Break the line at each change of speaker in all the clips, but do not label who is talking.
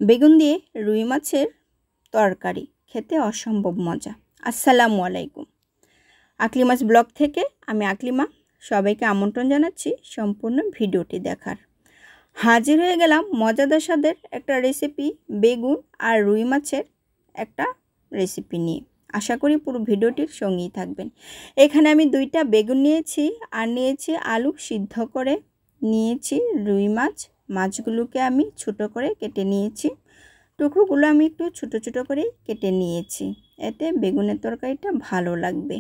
বেগুন দিয়ে রুই মাছের তরকারি খেতে অসম্ভব মজা। আসসালামু আলাইকুম। আকলিমাস ব্লগ থেকে আমি আকলিমা সবাইকে আমন্ত্রণ জানাচ্ছি সম্পূর্ণ ভিডিওটি দেখার। হাজির হয়ে গেলাম মজাদার স্বাদের একটা রেসিপি, বেগুন আর রুই মাছের একটা রেসিপি নিয়ে। আশা করি পুরো ভিডিওটির সঙ্গেই থাকবেন। এখানে আমি 2টা বেগুন নিয়েছি আর নিয়েছি আলু সিদ্ধ করে নিয়েছি। রুই মাছগুলোকে আমি ছোট করে কেটে নিয়েছি। টুকরোগুলো আমি একটু ছোট ছোট করে কেটে নিয়েছি, এতে বেগুনের তরকারিটা ভালো লাগবে।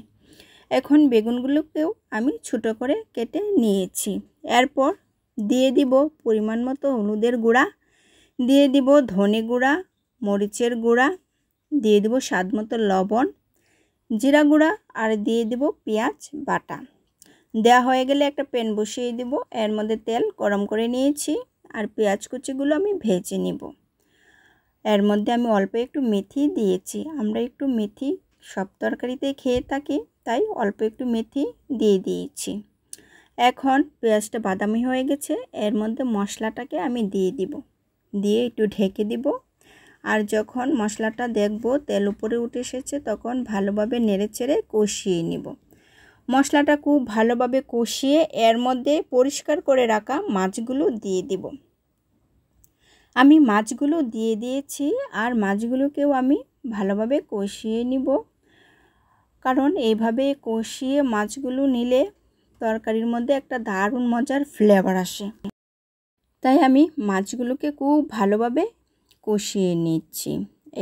এখন বেগুনগুলোকেও আমি ছোট করে কেটে নিয়েছি। এরপর দিয়ে দিব পরিমাণ মতো হলুদের গুঁড়া, দিয়ে দিব ধনে গুঁড়া, মরিচের গুঁড়া, দিয়ে দিব স্বাদ মতো লবণ, জিরা গুঁড়া আর দিয়ে দিব পেঁয়াজ বাটা। দেওয়া হয়ে গেলে একটা প্যান বসিয়ে দিব, এর মধ্যে তেল গরম করে নিয়েছি আর পেঁয়াজ কুচিগুলো আমি ভেজে নিব। এর মধ্যে আমি অল্প একটু মেথি দিয়েছি, আমরা একটু মেথি সব তরকারিতেই খেয়ে থাকি, তাই অল্প একটু মেথি দিয়ে দিয়েছি। এখন পেঁয়াজটা বাদামি হয়ে গেছে, এর মধ্যে মশলাটাকে আমি দিয়ে দিব, দিয়ে একটু ঢেকে দিব। আর যখন মশলাটা দেখব তেল উপরে উঠে এসেছে, তখন ভালোভাবে নেড়েচেড়ে কষিয়ে নিব। মশলাটা খুব ভালোভাবে কষিয়ে এর মধ্যে পরিষ্কার করে রাখা মাছগুলো দিয়ে দিব। আমি মাছগুলো দিয়ে দিয়েছি আর মাছগুলোকেও আমি ভালোভাবে কষিয়ে নিব, কারণ এইভাবে কষিয়ে মাছগুলো নিলে তরকারির মধ্যে একটা দারুণ মজার ফ্লেভার আসে। তাই আমি মাছগুলোকে খুব ভালোভাবে কষিয়ে নিচ্ছি।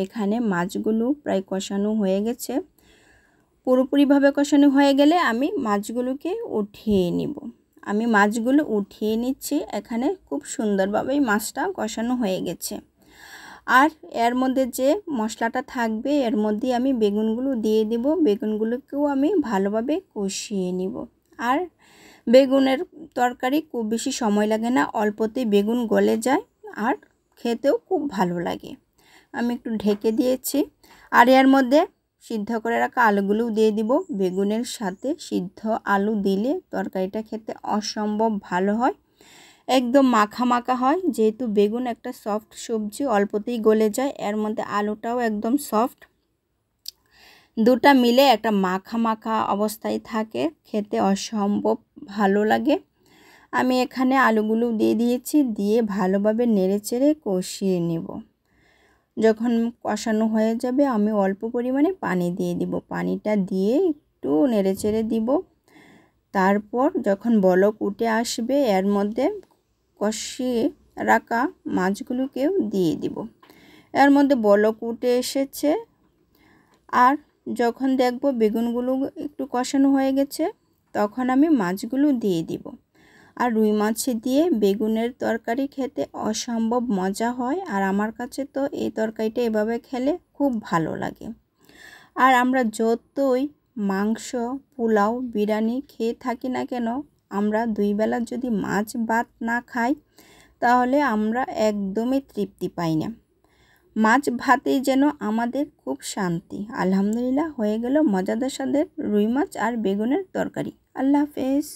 এখানে মাছগুলো প্রায় কষানো হয়ে গেছে। পুরোপুরিভাবে কষানো হয়ে গেলে আমি মাছগুলোকে উঠিয়ে নিব। আমি মাছগুলো উঠিয়ে নিচ্ছি। এখানে খুব সুন্দরভাবেই মাছটা কষানো হয়ে গেছে। আর এর মধ্যে যে মশলাটা থাকবে এর মধ্যে আমি বেগুনগুলো দিয়ে দিব। বেগুনগুলোকেও আমি ভালোভাবে কষিয়ে নিব। আর বেগুনের তরকারি খুব বেশি সময় লাগে না, অল্পতেই বেগুন গলে যায় আর খেতেও খুব ভালো লাগে। আমি একটু ঢেকে দিয়েছি আর এর মধ্যে সিদ্ধ করে রাখা আলুগুলোও দিয়ে দিব। বেগুনের সাথে সিদ্ধ আলু দিলে তরকারিটা খেতে অসম্ভব ভালো হয়, একদম মাখা মাখা হয়। যেহেতু বেগুন একটা সফট সবজি, অল্পতেই গলে যায়, এর মধ্যে আলুটাও একদম সফট, দুটা মিলে একটা মাখা মাখা অবস্থায় থাকে, খেতে অসম্ভব ভালো লাগে। আমি এখানে আলুগুলো দিয়ে দিয়েছি, দিয়ে ভালোভাবে নেড়েচেড়ে কষিয়ে নেব। যখন কষানো হয়ে যাবে আমি অল্প পরিমাণে পানি দিয়ে দিব। পানিটা দিয়ে একটু নেড়েচেড়ে দিব। তারপর যখন বলক উঠে আসবে এর মধ্যে কষিয়ে রাখা মাছগুলোকেও দিয়ে দিব। এর মধ্যে বলক উঠে এসেছে আর যখন দেখব বেগুনগুলো একটু কষানো হয়ে গেছে, তখন আমি মাছগুলো দিয়ে দিব। আর রুই মাছ দিয়ে বেগুনের তরকারি খেতে অসম্ভব মজা হয়। আর আমার কাছে তো এই তরকারিটা এভাবে খেলে খুব ভালো লাগে। আর আমরা যতই মাংস, পোলাও, বিরিয়ানি খেয়ে থাকি না কেন, আমরা 2 বেলা যদি মাছ ভাত না খাই তাহলে আমরা একদমই তৃপ্তি পাই না। মাছ ভাতেই যেন আমাদের খুব শান্তি। আলহামদুলিল্লাহ, হয়ে গেল মজাদার স্বাদের রুই মাছ আর বেগুনের তরকারি। আল্লাহ হাফেজ।